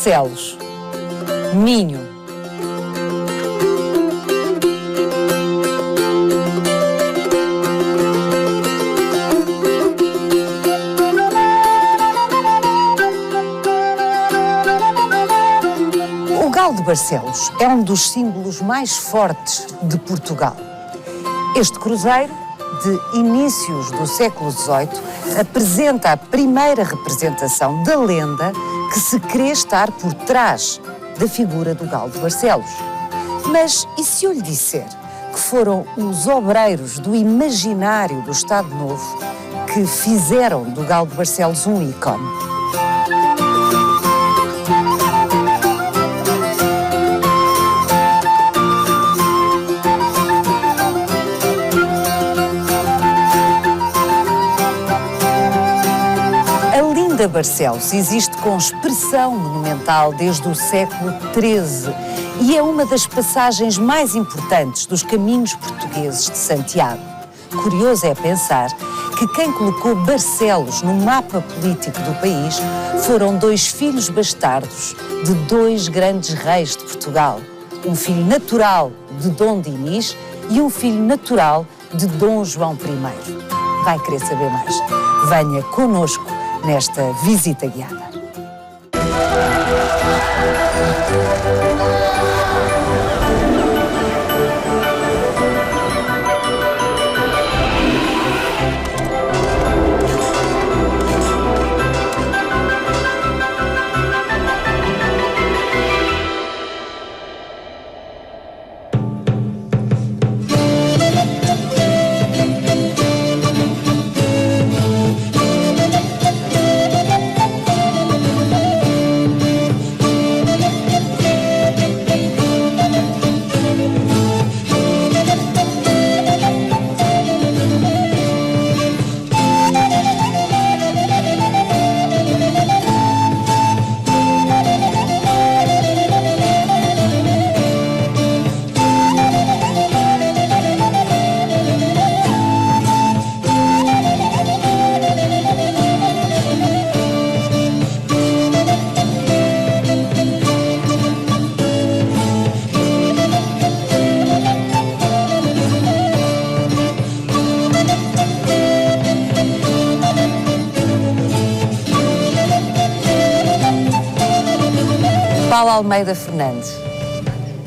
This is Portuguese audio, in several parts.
Barcelos, Minho. O Galo de Barcelos é um dos símbolos mais fortes de Portugal. Este cruzeiro, de inícios do século XVIII, apresenta a primeira representação da lenda que se crê estar por trás da figura do Galo de Barcelos. Mas e se eu lhe disser que foram os obreiros do imaginário do Estado Novo que fizeram do Galo de Barcelos um ícone? A Barcelos existe com expressão monumental desde o século XIII e é uma das passagens mais importantes dos caminhos portugueses de Santiago. Curioso é pensar que quem colocou Barcelos no mapa político do país foram dois filhos bastardos de dois grandes reis de Portugal. Um filho natural de Dom Dinis e um filho natural de Dom João I. Vai querer saber mais? Venha connosco nesta visita guiada. Paulo Almeida Fernandes.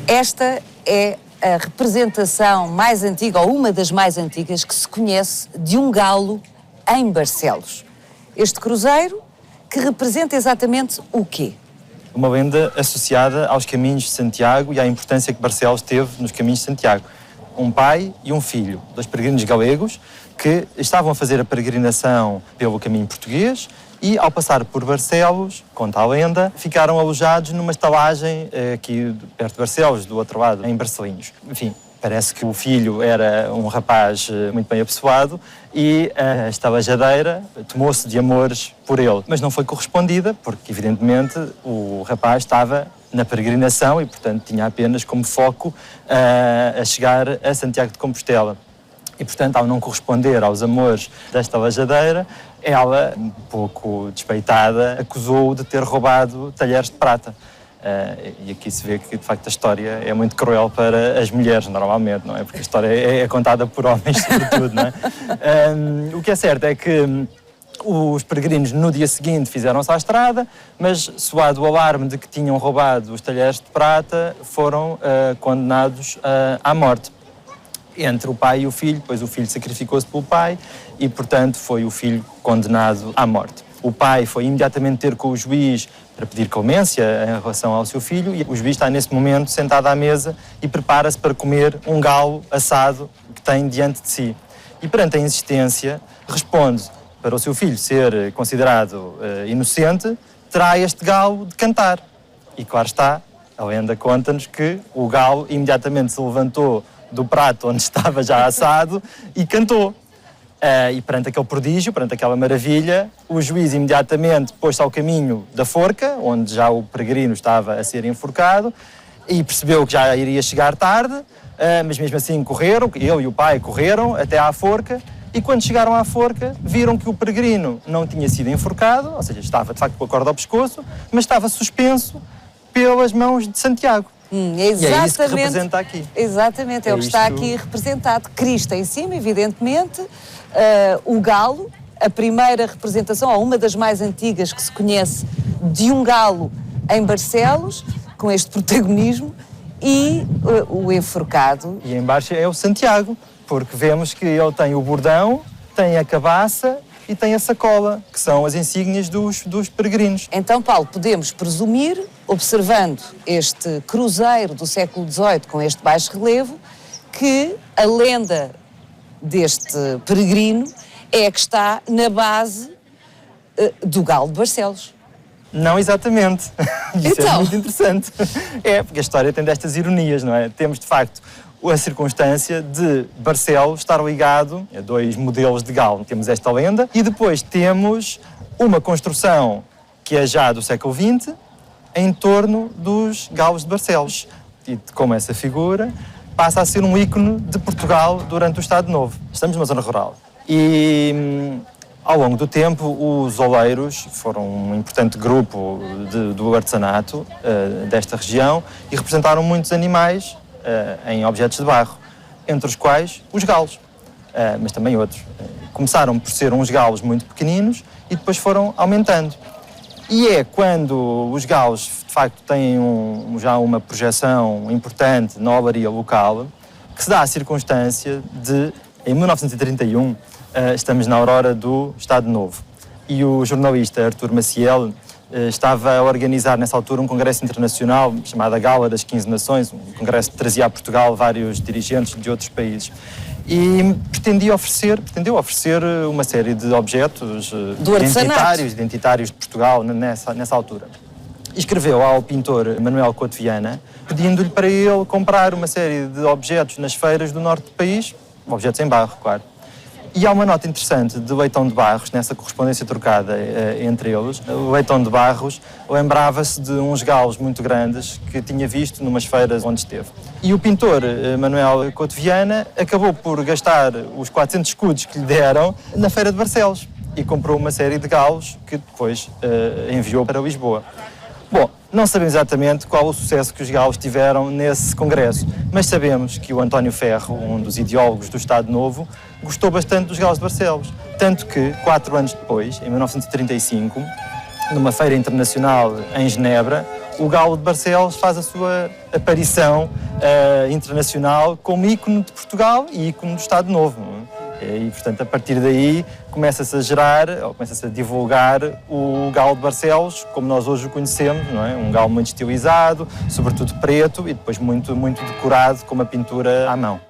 Esta é a representação mais antiga, ou uma das mais antigas, que se conhece de um galo em Barcelos. Este cruzeiro, que representa exatamente o quê? Uma lenda associada aos caminhos de Santiago e à importância que Barcelos teve nos caminhos de Santiago. Um pai e um filho, dois peregrinos galegos, que estavam a fazer a peregrinação pelo caminho português e, ao passar por Barcelos, conta a lenda, ficaram alojados numa estalagem aqui perto de Barcelos, do outro lado, em Barcelinhos. Enfim, parece que o filho era um rapaz muito bem apessoado e a estalajadeira tomou-se de amores por ele. Mas não foi correspondida, porque, evidentemente, o rapaz estava na peregrinação e, portanto, tinha apenas como foco a chegar a Santiago de Compostela. E, portanto, ao não corresponder aos amores desta estalajadeira, ela, um pouco despeitada, acusou-o de ter roubado talheres de prata. E aqui se vê que, de facto, a história é muito cruel para as mulheres, normalmente, não é? Porque a história é contada por homens, sobretudo, não é? O que é certo é que os peregrinos, no dia seguinte, fizeram-se à estrada, mas, soado o alarme de que tinham roubado os talheres de prata, foram condenados à morte. Entre o pai e o filho, pois o filho sacrificou-se pelo pai e, portanto, foi o filho condenado à morte. O pai foi imediatamente ter com o juiz para pedir clemência em relação ao seu filho e o juiz está, nesse momento, sentado à mesa e prepara-se para comer um galo assado que tem diante de si. E, perante a insistência, responde: para o seu filho ser considerado inocente, terá este galo de cantar. E, claro está, a lenda conta-nos que o galo imediatamente se levantou do prato onde estava já assado e cantou. E perante aquele prodígio, perante aquela maravilha, o juiz imediatamente pôs-se ao caminho da forca, onde já o peregrino estava a ser enforcado, e percebeu que já iria chegar tarde, mas mesmo assim correram, ele e o pai correram até à forca e quando chegaram à forca viram que o peregrino não tinha sido enforcado, ou seja, estava de facto com a corda ao pescoço, mas estava suspenso pelas mãos de Santiago. Exatamente. E é isso que representa aqui. Exatamente, é o que está aqui representado. Cristo em cima, evidentemente, o galo, a primeira representação, ou uma das mais antigas que se conhece, de um galo em Barcelos, com este protagonismo, e o enforcado. E embaixo é o Santiago, porque vemos que ele tem o bordão, tem a cabaça e tem a sacola, que são as insígnias dos peregrinos. Então, Paulo, podemos presumir, observando este cruzeiro do século XVIII com este baixo relevo, que a lenda deste peregrino é a que está na base do Galo de Barcelos. Não exatamente. Isso então... é muito interessante. É, porque a história tem destas ironias, não é? Temos, de facto, a circunstância de Barcelos estar ligado a dois modelos de galo. Temos esta lenda e depois temos uma construção que é já do século XX em torno dos galos de Barcelos. E como essa figura passa a ser um ícone de Portugal durante o Estado Novo. Estamos numa zona rural. E ao longo do tempo, os oleiros foram um importante grupo do artesanato desta região e representaram muitos animais em objetos de barro, entre os quais os galos, mas também outros. Começaram por ser uns galos muito pequeninos e depois foram aumentando. E é quando os galos, de facto, têm já uma projeção importante na olaria local, que se dá a circunstância de, em 1931, estamos na aurora do Estado Novo. E o jornalista Artur Maciel estava a organizar nessa altura um congresso internacional chamado a Gala das 15 Nações, um congresso que trazia a Portugal vários dirigentes de outros países. E pretendeu oferecer uma série de objetos identitários de Portugal nessa altura. E escreveu ao pintor Manuel Couto Viana, pedindo-lhe para ele comprar uma série de objetos nas feiras do norte do país, objetos em barro, claro. E há uma nota interessante de Leitão de Barros, nessa correspondência trocada entre eles. O Leitão de Barros lembrava-se de uns galos muito grandes que tinha visto numas feiras onde esteve. E o pintor Manuel Couto Viana acabou por gastar os 400 escudos que lhe deram na feira de Barcelos e comprou uma série de galos que depois enviou para Lisboa. Bom, não sabemos exatamente qual o sucesso que os galos tiveram nesse congresso, mas sabemos que o António Ferro, um dos ideólogos do Estado Novo, gostou bastante dos galos de Barcelos. Tanto que, 4 anos depois, em 1935, numa feira internacional em Genebra, o galo de Barcelos faz a sua aparição internacional como ícone de Portugal e ícone do Estado Novo. E, portanto, a partir daí começa-se a divulgar o galo de Barcelos como nós hoje o conhecemos, não é? Um galo muito estilizado, sobretudo preto e depois muito, muito decorado com uma pintura à mão.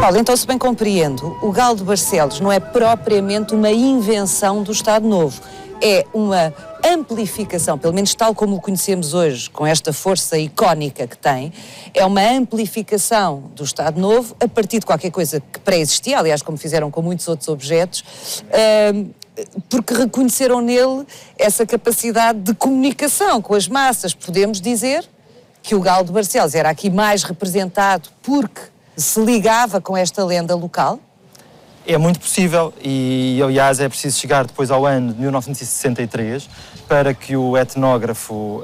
Paulo, então, se bem compreendo, o Galo de Barcelos não é propriamente uma invenção do Estado Novo, é uma amplificação, pelo menos tal como o conhecemos hoje, com esta força icónica que tem, é uma amplificação do Estado Novo a partir de qualquer coisa que pré-existia, aliás, como fizeram com muitos outros objetos, porque reconheceram nele essa capacidade de comunicação com as massas. Podemos dizer que o Galo de Barcelos era aqui mais representado porque se ligava com esta lenda local? É muito possível e, aliás, é preciso chegar depois ao ano de 1963 para que o etnógrafo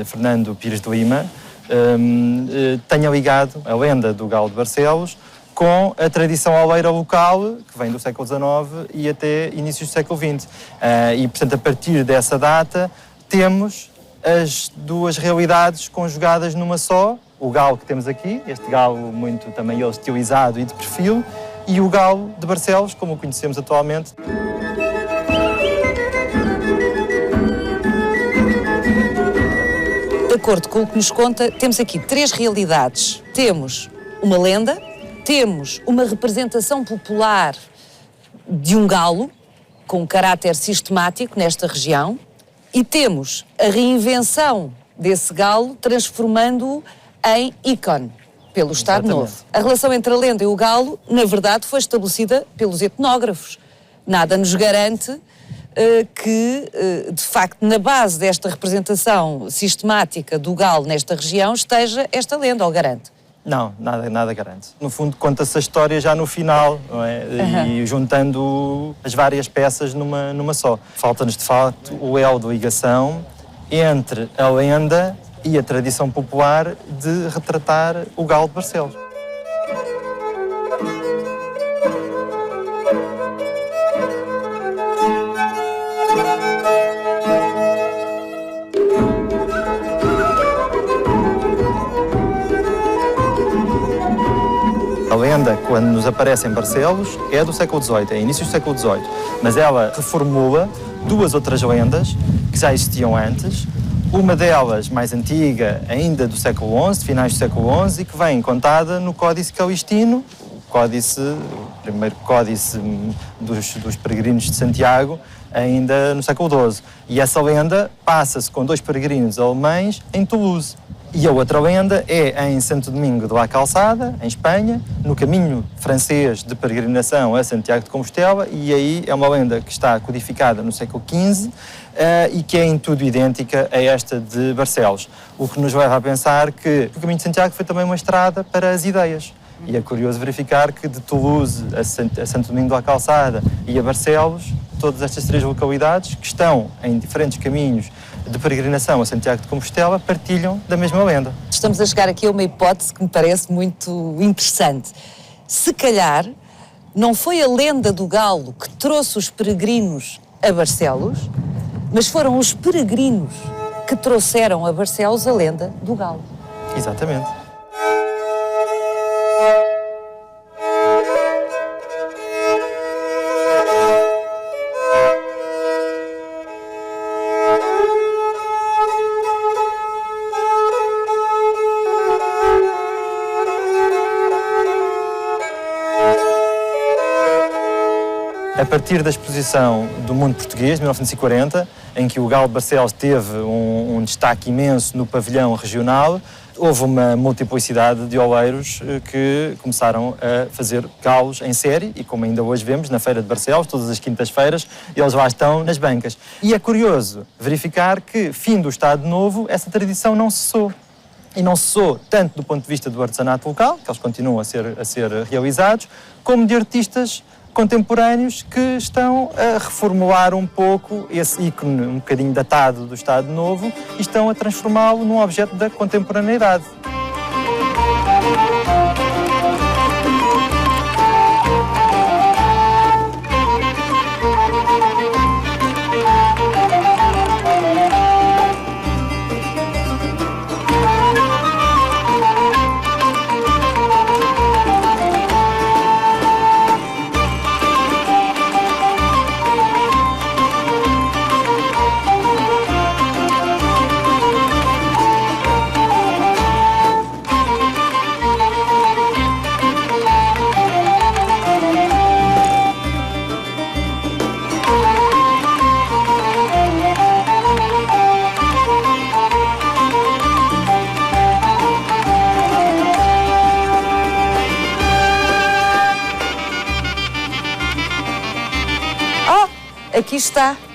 Fernando Pires de Lima tenha ligado a lenda do Galo de Barcelos com a tradição oleira local, que vem do século XIX e até inícios do século XX. E, portanto, a partir dessa data, temos as duas realidades conjugadas numa só. O galo que temos aqui, este galo muito também ele estilizado e de perfil, e o galo de Barcelos, como o conhecemos atualmente. De acordo com o que nos conta, temos aqui 3 realidades. Temos uma lenda, temos uma representação popular de um galo com caráter sistemático nesta região, e temos a reinvenção desse galo, transformando-o em ícone pelo Estado Novo. A relação entre a lenda e o galo, na verdade, foi estabelecida pelos etnógrafos. Nada nos garante que, de facto, na base desta representação sistemática do galo nesta região esteja esta lenda, ou garante? Não, nada garante. No fundo, conta-se a história já no final, não é? E juntando as várias peças numa só. Falta-nos, de facto, o elo de ligação entre a lenda e a tradição popular de retratar o galo de Barcelos. A lenda, quando nos aparece em Barcelos, é do século XVIII, é início do século XVIII. Mas ela reformula duas outras lendas que já existiam antes. Uma delas, mais antiga, ainda do século XI, finais do século XI, e que vem contada no Códice Calistino, o primeiro códice dos peregrinos de Santiago, ainda no século XII. E essa lenda passa-se com dois peregrinos alemães em Toulouse. E a outra lenda é em Santo Domingo de la Calçada, em Espanha, no caminho francês de peregrinação a Santiago de Compostela, e aí é uma lenda que está codificada no século XV e que é em tudo idêntica a esta de Barcelos. O que nos leva a pensar que o caminho de Santiago foi também uma estrada para as ideias. E é curioso verificar que de Toulouse a Santo Domingo de la Calçada e a Barcelos, todas estas três localidades, que estão em diferentes caminhos de peregrinação a Santiago de Compostela, partilham da mesma lenda. Estamos a chegar aqui a uma hipótese que me parece muito interessante. Se calhar, não foi a lenda do galo que trouxe os peregrinos a Barcelos, mas foram os peregrinos que trouxeram a Barcelos a lenda do galo. Exatamente. A partir da exposição do Mundo Português, de 1940, em que o galo de Barcelos teve um destaque imenso no pavilhão regional, houve uma multiplicidade de oleiros que começaram a fazer galos em série, e como ainda hoje vemos na Feira de Barcelos, todas as quintas-feiras, eles lá estão nas bancas. E é curioso verificar que, fim do Estado Novo, essa tradição não cessou. E não cessou tanto do ponto de vista do artesanato local, que eles continuam a ser realizados, como de artistas contemporâneos que estão a reformular um pouco esse ícone um bocadinho datado do Estado Novo e estão a transformá-lo num objeto da contemporaneidade.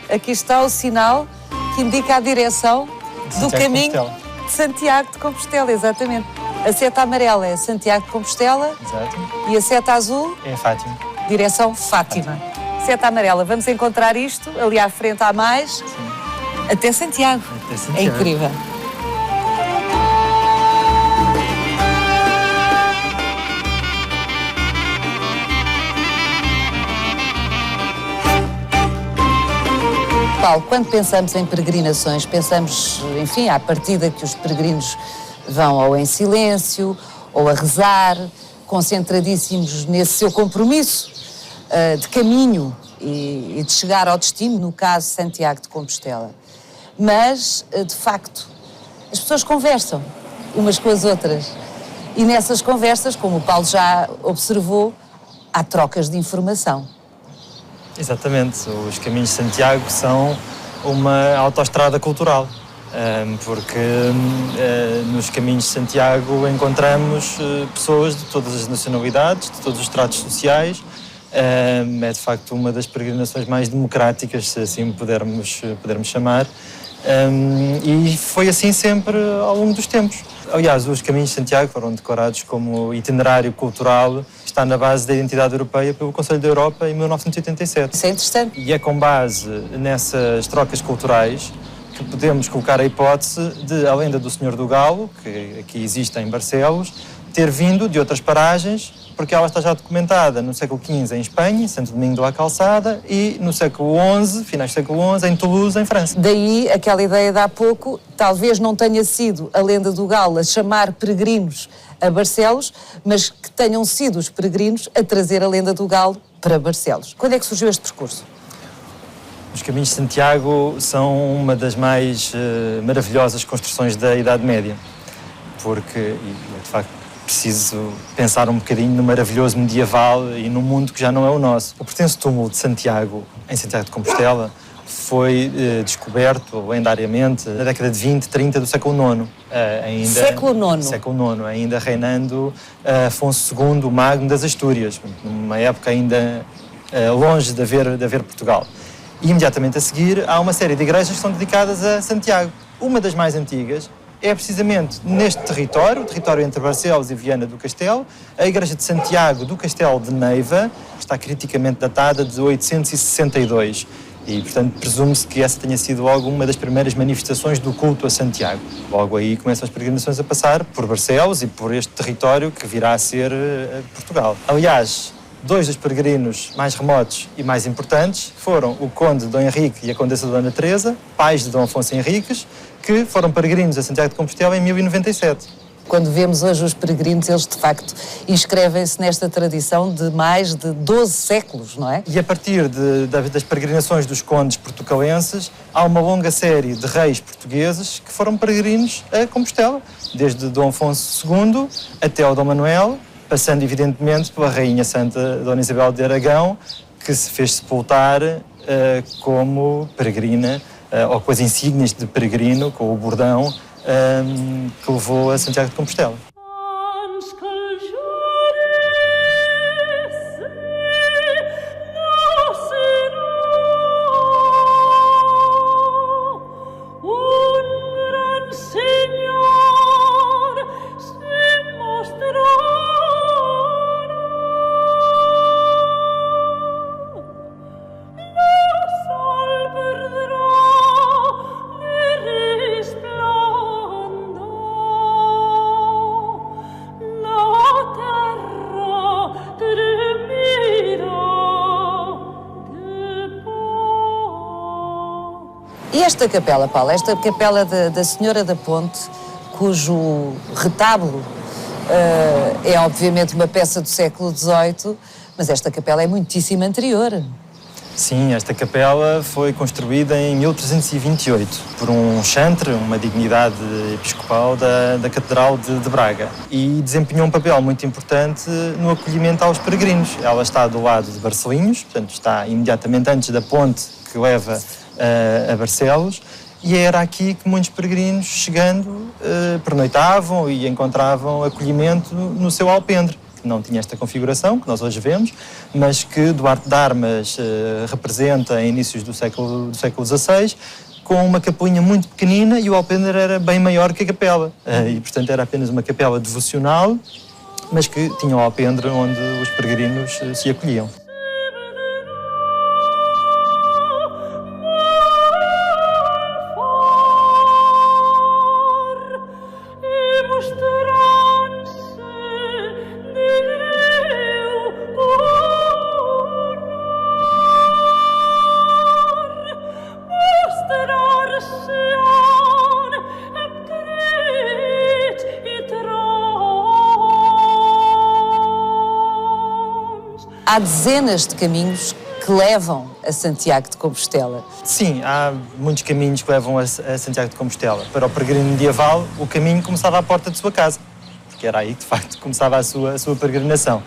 Aqui está o sinal que indica a direção do caminho de Santiago de Compostela, exatamente. A seta amarela é Santiago de Compostela. Exato. E a seta azul é Fátima. Direção Fátima. Seta amarela, vamos encontrar isto ali à frente há mais. Sim. Até Santiago. Até Santiago. É incrível. Paulo, quando pensamos em peregrinações, pensamos, enfim, à partida que os peregrinos vão ou em silêncio, ou a rezar, concentradíssimos nesse seu compromisso de caminho e de chegar ao destino, no caso Santiago de Compostela. Mas, de facto, as pessoas conversam umas com as outras. E nessas conversas, como o Paulo já observou, há trocas de informação. Exatamente, os caminhos de Santiago são uma autoestrada cultural, porque nos caminhos de Santiago encontramos pessoas de todas as nacionalidades, de todos os estratos sociais. É de facto uma das peregrinações mais democráticas, se assim pudermos chamar, e foi assim sempre ao longo dos tempos. Aliás, os caminhos de Santiago foram declarados como itinerário cultural, está na base da identidade europeia pelo Conselho da Europa em 1987. Isso é interessante. E é com base nessas trocas culturais que podemos colocar a hipótese de a lenda do Senhor do Galo, que aqui existe em Barcelos, ter vindo de outras paragens, porque ela está já documentada no século XV em Espanha, em Santo Domingo de la Calçada, e no século XI, finais do século XI, em Toulouse, em França. Daí aquela ideia de há pouco, talvez não tenha sido a lenda do Galo a chamar peregrinos a Barcelos, mas que tenham sido os peregrinos a trazer a lenda do Galo para Barcelos. Quando é que surgiu este percurso? Os caminhos de Santiago são uma das mais maravilhosas construções da Idade Média, porque, de facto, preciso pensar um bocadinho no maravilhoso medieval e num mundo que já não é o nosso. O pertenço túmulo de Santiago, em Santiago de Compostela, foi descoberto lendariamente na década de 20, 30 do século IX. Século IX? Século IX, ainda reinando Afonso II, o Magno das Astúrias, numa época ainda longe de haver Portugal. E imediatamente a seguir há uma série de igrejas que são dedicadas a Santiago. Uma das mais antigas é precisamente neste território, o território entre Barcelos e Viana do Castelo, a Igreja de Santiago do Castelo de Neiva, que está criticamente datada de 862. E, portanto, presume-se que essa tenha sido logo uma das primeiras manifestações do culto a Santiago. Logo aí começam as peregrinações a passar por Barcelos e por este território que virá a ser Portugal. Aliás, dois dos peregrinos mais remotos e mais importantes foram o conde Dom Henrique e a condessa Dona Teresa, pais de Dom Afonso Henriques, que foram peregrinos a Santiago de Compostela em 1097. Quando vemos hoje os peregrinos, eles de facto inscrevem-se nesta tradição de mais de 12 séculos, não é? E a partir das peregrinações dos condes portucalenses, há uma longa série de reis portugueses que foram peregrinos a Compostela, desde Dom Afonso II até o Dom Manuel, passando evidentemente pela Rainha Santa Dona Isabel de Aragão, que se fez sepultar como peregrina, ou com as insígnias de peregrino, com o bordão, que levou a Santiago de Compostela. E esta capela, Paulo, esta capela da Senhora da Ponte, cujo retábulo é obviamente uma peça do século XVIII, mas esta capela é muitíssimo anterior. Sim, esta capela foi construída em 1328 por um chantre, uma dignidade episcopal da Catedral de Braga, e desempenhou um papel muito importante no acolhimento aos peregrinos. Ela está do lado de Barcelinhos, portanto está imediatamente antes da ponte que leva a Barcelos, e era aqui que muitos peregrinos, chegando, pernoitavam e encontravam acolhimento no seu alpendre, que não tinha esta configuração que nós hoje vemos, mas que Duarte de Armas representa em inícios do século XVI, com uma capelinha muito pequenina, e o alpendre era bem maior que a capela. E, portanto, era apenas uma capela devocional, mas que tinha o alpendre onde os peregrinos se acolhiam. Há dezenas de caminhos que levam a Santiago de Compostela. Sim, há muitos caminhos que levam a Santiago de Compostela. Para o peregrino medieval, o caminho começava à porta de sua casa, porque era aí que, de facto, começava a sua peregrinação.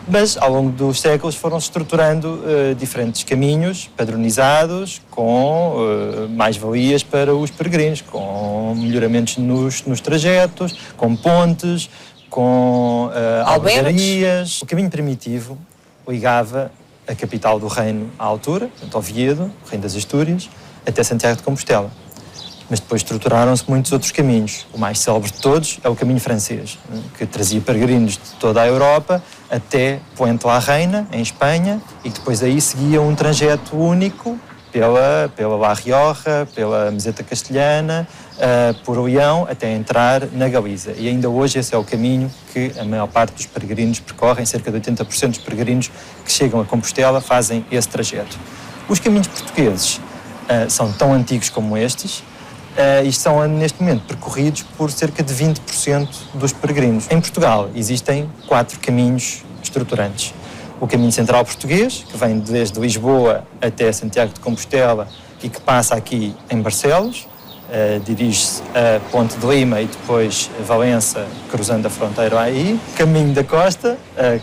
Mas, ao longo dos séculos, foram-se estruturando diferentes caminhos padronizados, com mais-valias para os peregrinos, com melhoramentos nos trajetos, com pontes, com albergarias. O caminho primitivo ligava a capital do reino à altura, portanto, Oviedo, o reino das Astúrias, até Santiago de Compostela. Mas depois estruturaram-se muitos outros caminhos. O mais célebre de todos é o caminho francês, que trazia peregrinos de toda a Europa até Puente la Reina, em Espanha, e que depois aí seguia um trajeto único pela La Rioja, pela Meseta Castelhana, por Leão, até entrar na Galiza. E ainda hoje esse é o caminho que a maior parte dos peregrinos percorrem, cerca de 80% dos peregrinos que chegam a Compostela fazem esse trajeto. Os caminhos portugueses são tão antigos como estes, e são neste momento percorridos por cerca de 20% dos peregrinos. Em Portugal existem 4 caminhos estruturantes. O caminho central português, que vem desde Lisboa até Santiago de Compostela e que passa aqui em Barcelos, dirige-se a Ponte de Lima e depois a Valença, cruzando a fronteira aí. Caminho da Costa,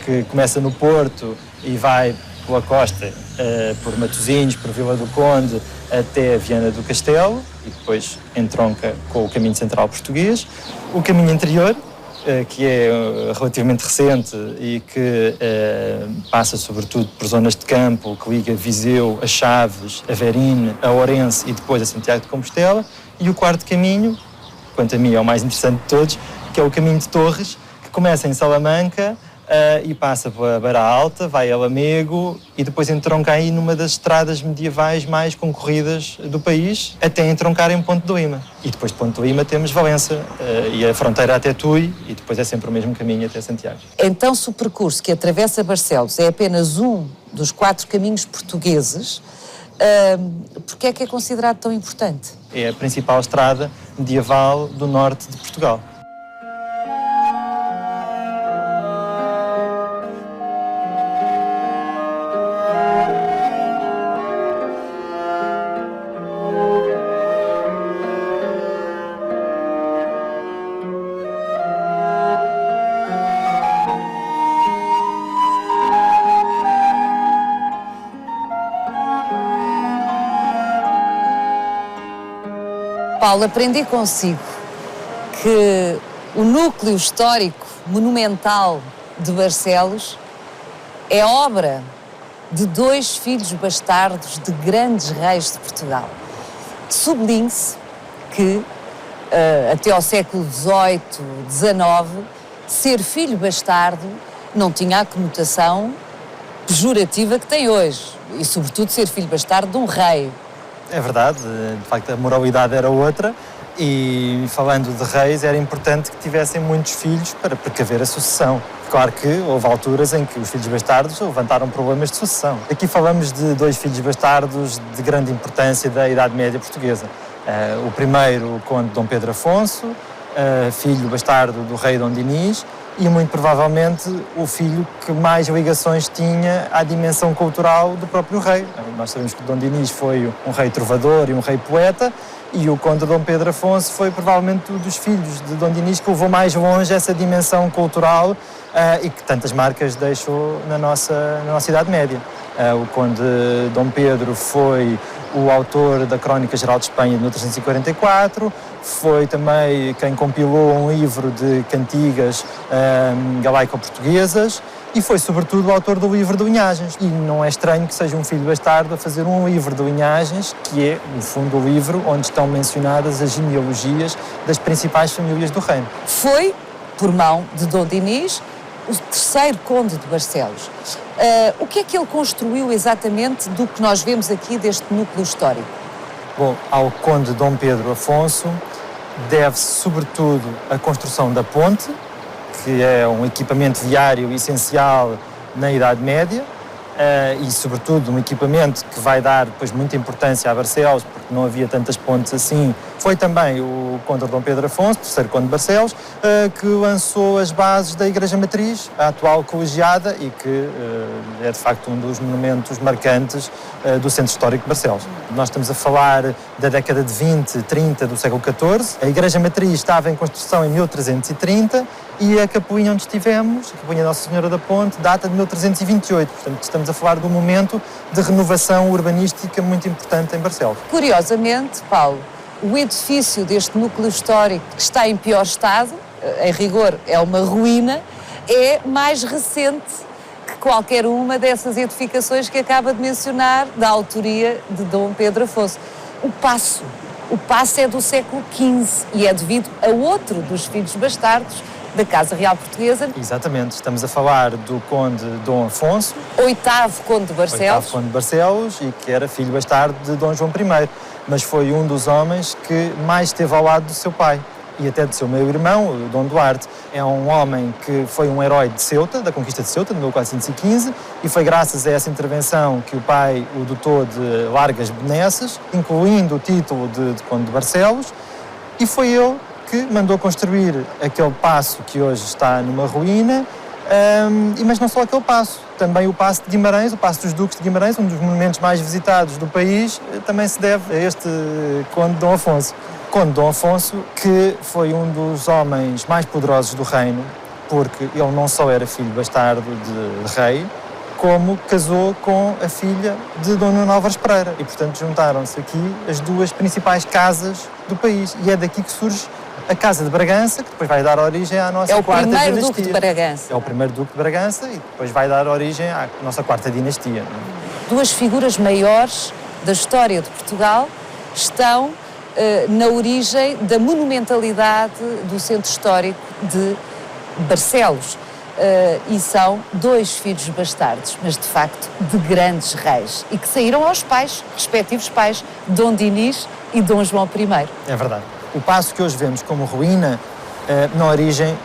que começa no Porto e vai pela costa, por Matosinhos, por Vila do Conde, até Viana do Castelo, e depois entronca com o caminho central português. O caminho interior, que é relativamente recente e que passa sobretudo por zonas de campo, que liga Viseu, a Chaves, a Verine, a Ourense e depois a Santiago de Compostela. E o quarto caminho, quanto a mim é o mais interessante de todos, que é o caminho de Torres, que começa em Salamanca e passa pela Beira Alta, vai a Lamego e depois entronca aí numa das estradas medievais mais concorridas do país, até entroncar em Ponte de Lima. E depois de Ponte de Lima temos Valença e a fronteira até Tui, e depois é sempre o mesmo caminho até Santiago. Então, se o percurso que atravessa Barcelos é apenas um dos 4 caminhos portugueses, porque é que é considerado tão importante? É a principal estrada medieval do norte de Portugal. Paulo, aprendi consigo que o núcleo histórico monumental de Barcelos é obra de 2 filhos bastardos de grandes reis de Portugal. Sublinhe-se que, até ao século XVIII, XIX, ser filho bastardo não tinha a conotação pejorativa que tem hoje, e sobretudo ser filho bastardo de um rei. É verdade, de facto a moralidade era outra e, falando de reis, era importante que tivessem muitos filhos para precaver a sucessão. Claro que houve alturas em que os filhos bastardos levantaram problemas de sucessão. Aqui falamos de 2 filhos bastardos de grande importância da Idade Média portuguesa. O primeiro, o conde Dom Pedro Afonso, filho bastardo do rei Dom Dinis, e muito provavelmente o filho que mais ligações tinha à dimensão cultural do próprio rei. Nós sabemos que Dom Dinis foi um rei trovador e um rei poeta, e o conde Dom Pedro Afonso foi provavelmente um dos filhos de Dom Dinis que levou mais longe essa dimensão cultural e que tantas marcas deixou na nossa Idade Média. O conde Dom Pedro foi o autor da Crónica Geral de Espanha de 1344, foi também quem compilou um livro de cantigas galaico-portuguesas e foi, sobretudo, o autor do livro de linhagens. E não é estranho que seja um filho bastardo a fazer um livro de linhagens, que é, no fundo, o livro onde estão mencionadas as genealogias das principais famílias do reino. Foi, por mão de Dom Dinis, o 3º conde de Barcelos. O que é que ele construiu exatamente do que nós vemos aqui deste núcleo histórico? Bom, ao conde Dom Pedro Afonso deve-se, sobretudo, a construção da ponte, que é um equipamento viário essencial na Idade Média, e, sobretudo, um equipamento que vai dar depois muita importância a Barcelos, porque não havia tantas pontes assim Foi também o conde Dom Pedro Afonso, terceiro conde de Barcelos, que lançou as bases da Igreja Matriz, a atual colegiada, e que é de facto um dos monumentos marcantes do Centro Histórico de Barcelos. Nós estamos a falar da década de 20, 30 do século XIV. A Igreja Matriz estava em construção em 1330 e a capelinha onde estivemos, a capelinha Nossa Senhora da Ponte, data de 1328. Portanto, estamos a falar de um momento de renovação urbanística muito importante em Barcelos. Curiosamente, Paulo, o edifício deste núcleo histórico, que está em pior estado, em rigor é uma ruína, é mais recente que qualquer uma dessas edificações que acaba de mencionar, da autoria de Dom Pedro Afonso. O Paço é do século XV e é devido a outro dos filhos bastardos da Casa Real Portuguesa. Exatamente, estamos a falar do conde Dom Afonso, Oitavo conde de Barcelos, e que era filho bastardo de Dom João I, mas foi um dos homens que mais esteve ao lado do seu pai e até do seu meio-irmão, o Dom Duarte. É um homem que foi um herói de Ceuta, da conquista de Ceuta, de 1415, e foi graças a essa intervenção que o pai o dotou de largas benesses, incluindo o título de conde de Barcelos, e foi ele que mandou construir aquele paço que hoje está numa ruína, mas não só aquele paço, também o Paço de Guimarães, o Paço dos Duques de Guimarães, um dos monumentos mais visitados do país, também se deve a este conde Dom Afonso. Conde Dom Afonso, que foi um dos homens mais poderosos do reino, porque ele não só era filho bastardo de rei, como casou com a filha de Dom Nuno Álvares Pereira. E, portanto, juntaram-se aqui as duas principais casas do país. E é daqui que surge a Casa de Bragança, que depois vai dar origem à nossa quarta dinastia. É o primeiro Duque de Bragança. É o primeiro Duque de Bragança e depois vai dar origem à nossa quarta dinastia. Duas figuras maiores da história de Portugal estão na origem da monumentalidade do Centro Histórico de Barcelos. E são dois filhos bastardos, mas de facto de grandes reis, e que saíram aos pais, respectivos pais, Dom Dinis e Dom João I. É verdade. O paço que hoje vemos como ruína, na origem,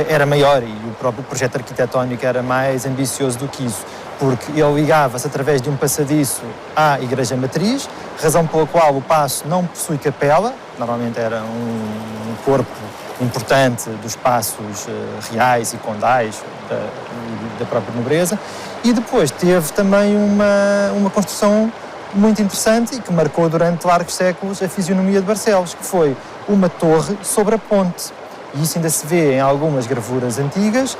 era maior, e o próprio projeto arquitetónico era mais ambicioso do que isso, porque ele ligava-se através de um passadiço à Igreja Matriz, razão pela qual o paço não possui capela, normalmente era um corpo importante dos paços reais e condais da própria nobreza, e depois teve também uma construção muito interessante e que marcou durante largos séculos a fisionomia de Barcelos, que foi uma torre sobre a ponte. E isso ainda se vê em algumas gravuras antigas,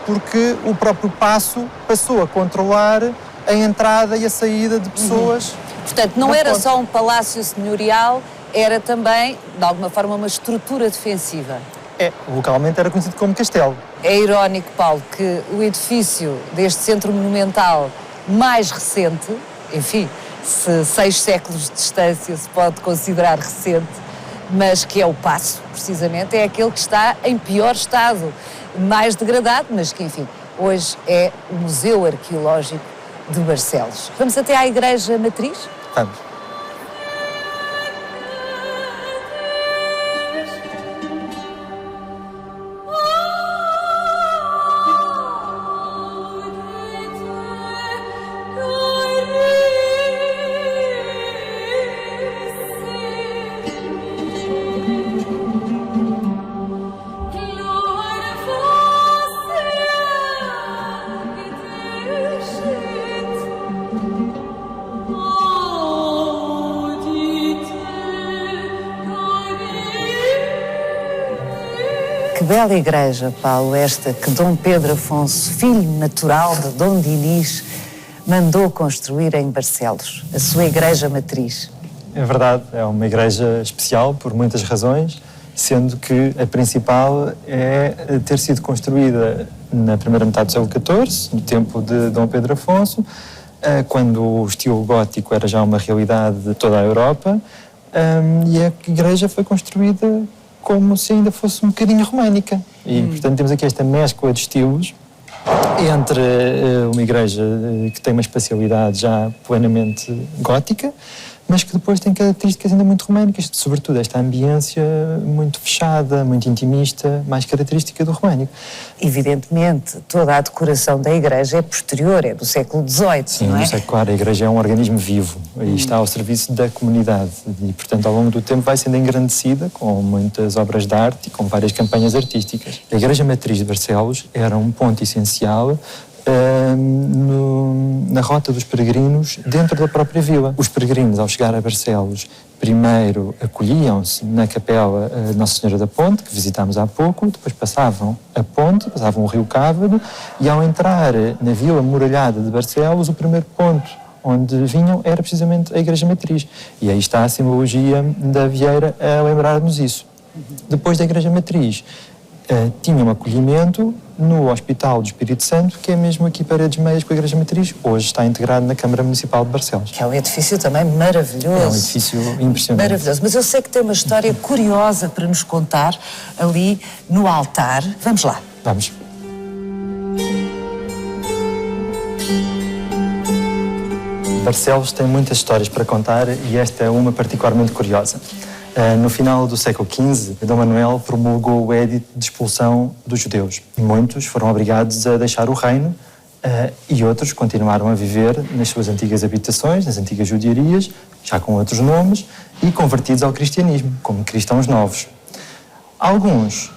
porque o próprio paço passou a controlar a entrada e a saída de pessoas. Portanto, não era só um palácio senhorial, era também, de alguma forma, uma estrutura defensiva. Localmente era conhecido como castelo. É irónico, Paulo, que o edifício deste centro monumental mais recente, enfim, se 6 séculos de distância se pode considerar recente, mas que é o Paço, precisamente, é aquele que está em pior estado, mais degradado, mas que, enfim, hoje é o Museu Arqueológico de Barcelos. Vamos até à Igreja Matriz? Vamos. Que bela igreja, Paulo, esta que Dom Pedro Afonso, filho natural de Dom Dinis, mandou construir em Barcelos, a sua igreja matriz. É verdade, é uma igreja especial por muitas razões, sendo que a principal é ter sido construída na primeira metade do século XIV, no tempo de Dom Pedro Afonso, quando o estilo gótico era já uma realidade de toda a Europa, e a igreja foi construída como se ainda fosse um bocadinho românica. E, portanto, temos aqui esta mescla de estilos entre uma igreja que tem uma espacialidade já plenamente gótica, mas que depois tem características ainda muito românicas, sobretudo esta ambiência muito fechada, muito intimista, mais característica do românico. Evidentemente, toda a decoração da igreja é posterior, é do século XVIII, Sim, não é? do século, claro, a igreja é um organismo vivo e está ao serviço da comunidade e, portanto, ao longo do tempo vai sendo engrandecida com muitas obras de arte e com várias campanhas artísticas. A Igreja Matriz de Barcelos era um ponto essencial na rota dos peregrinos dentro da própria vila. Os peregrinos, ao chegar a Barcelos, primeiro acolhiam-se na capela Nossa Senhora da Ponte, que visitámos há pouco, depois passavam a ponte, passavam o rio Cávado, e ao entrar na vila muralhada de Barcelos, o primeiro ponto onde vinham era precisamente a Igreja Matriz. E aí está a simbologia da Vieira a lembrar-nos isso. Depois da Igreja Matriz, tinha um acolhimento no Hospital do Espírito Santo, que é mesmo aqui Paredes Meias com a Igreja Matriz. Hoje está integrado na Câmara Municipal de Barcelos. Que é um edifício também maravilhoso. É um edifício impressionante. Maravilhoso. Mas eu sei que tem uma história curiosa para nos contar ali no altar. Vamos lá. Vamos. Barcelos tem muitas histórias para contar e esta é uma particularmente curiosa. No final do século XV, Dom Manuel promulgou o édito de expulsão dos judeus. Muitos foram obrigados a deixar o reino e outros continuaram a viver nas suas antigas habitações, nas antigas judiarias, já com outros nomes, e convertidos ao cristianismo, como cristãos novos. Alguns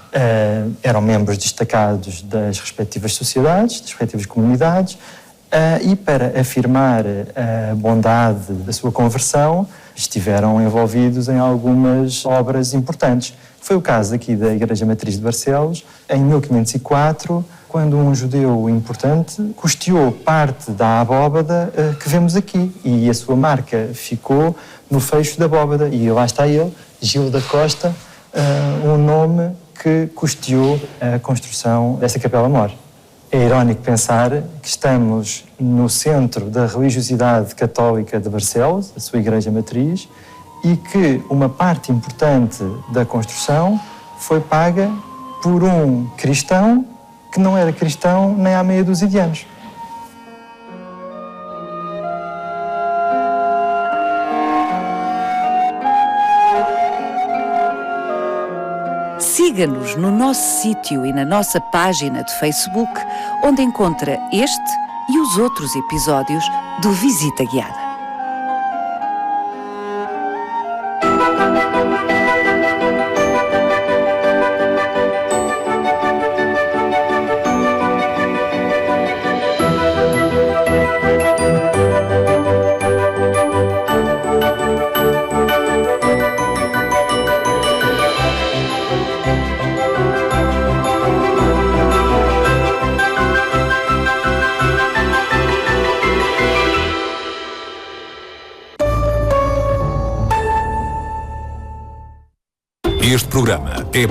eram membros destacados das respectivas sociedades, das respectivas comunidades, e para afirmar a bondade da sua conversão, estiveram envolvidos em algumas obras importantes. Foi o caso aqui da Igreja Matriz de Barcelos, em 1504, quando um judeu importante custeou parte da abóbada que vemos aqui, e a sua marca ficou no fecho da abóbada, e lá está ele, Gil da Costa, um nome que custeou a construção desta capela-mor. É irónico pensar que estamos no centro da religiosidade católica de Barcelos, a sua Igreja Matriz, e que uma parte importante da construção foi paga por um cristão que não era cristão nem há meia dúzia de anos. Siga-nos no nosso sítio e na nossa página de Facebook, onde encontra este e os outros episódios do Visita Guiada. Este programa é